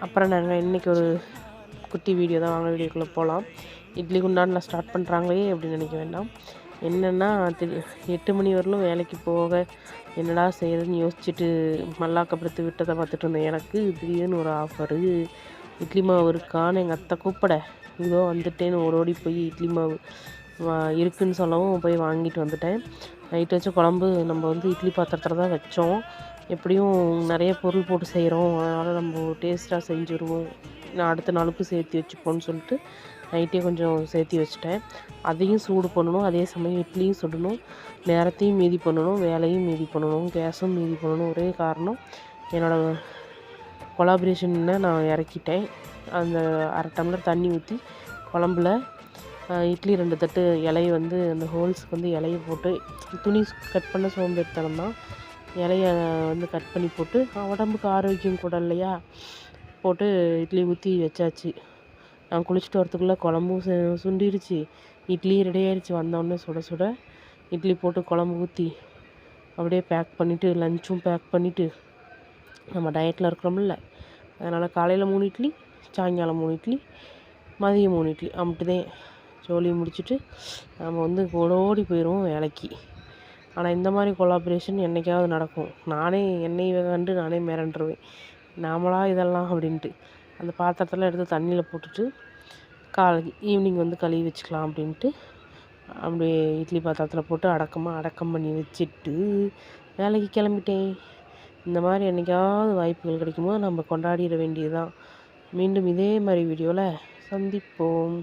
அப்புறம் நாங்கள் இன்றைக்கி ஒரு குட்டி வீடியோ தான், வாங்க வீடியோக்குள்ளே போகலாம். இட்லி குண்டானில் ஸ்டார்ட் பண்ணுறாங்களே அப்படின்னு நினைக்க வேண்டாம். என்னென்னா 8 மணி வரலும் வேலைக்கு போக என்னடா செய்யறதுன்னு யோசிச்சுட்டு மல்லாக்கப்படுத்து விட்டதை பார்த்துட்டு இருந்தேன். எனக்கு திடீர்னு ஒரு ஆஃபரு, இட்லி மாவு இருக்கான்னு எங்கள் அத்தை கூப்பிட இதோ வந்துட்டேன்னு ஓடி போய் இட்லி மாவு இருக்குதுன்னு சொல்லவும் போய் வாங்கிட்டு வந்துட்டேன். நைட்டு வச்ச குழம்பு நம்ம வந்து இட்லி பாத்திரத்தில் தான் வச்சோம். எப்படியும் நிறைய பொருள் போட்டு செய்கிறோம், அதனால் நம்ம டேஸ்ட்டாக செஞ்சுருவோம், நான் அடுத்த நாளுக்கு சேர்த்து வச்சுப்போன்னு சொல்லிட்டு நைட்டே கொஞ்சம் சேர்த்து வச்சுட்டேன். அதையும் சூடு பண்ணணும், அதே சமயம் இட்லியும் சுடணும், நேரத்தையும் மீதி பண்ணணும், வேலையும் மீதி பண்ணணும், கேஸும் மீதி பண்ணணும். ஒரே காரணம், என்னோடய கொலாபரேஷனை நான் இறக்கிட்டேன். அந்த 1/2 டம்ளர் தண்ணி ஊற்றி குழம்புல இட்லி 2 தட்டு இலையை வந்து அந்த ஹோல்ஸுக்கு வந்து இலையை போட்டு, துணி கட் பண்ண சோம்பேறித்தனம் தான், இலையை வந்து கட் பண்ணி போட்டு உடம்புக்கு ஆரோக்கியம் கூட இல்லையா, போட்டு இட்லி ஊற்றி வச்சாச்சு. நான் குளிச்சுட்டு வரத்துக்குள்ளே குழம்பும் சுண்டிருச்சு, இட்லி ரெடி ஆகிடுச்சு. வந்தோடனே சுட சுட இட்லி போட்டு குழம்பு ஊற்றி அப்படியே பேக் பண்ணிவிட்டு, லஞ்சும் பேக் பண்ணிவிட்டு, நம்ம டயட்டில் இருக்கிறோம்ல, அதனால் காலையில் 3 இட்லி, சாயங்காலம் 3 இட்லி, மதியம் 3 இட்லி, அப்படிதான் ஜோலியை முடிச்சுட்டு நம்ம வந்து ஓடி போயிடுவோம் வேலைக்கு. ஆனால் இந்த மாதிரி கொலாபரேஷன் என்றைக்காவது நடக்கும். நானே என்னை கண்டு நானே மிரண்டுருவேன், நாமளா இதெல்லாம் அப்படின்ட்டு. அந்த பாத்திரத்தில் எடுத்து தண்ணியில் போட்டுட்டு ஈவினிங் வந்து கழுவி வச்சுக்கலாம் அப்படின்ட்டு அப்படியே இட்லி பாத்திரத்தில் போட்டு அடக்கம் பண்ணி வச்சுட்டு வேலைக்கு கிளம்பிட்டேன். இந்த மாதிரி என்றைக்காவது வாய்ப்புகள் கிடைக்கும்போது நம்ம கொண்டாடிட வேண்டியது தான். மீண்டும் இதே மாதிரி வீடியோவில் சந்திப்போம்.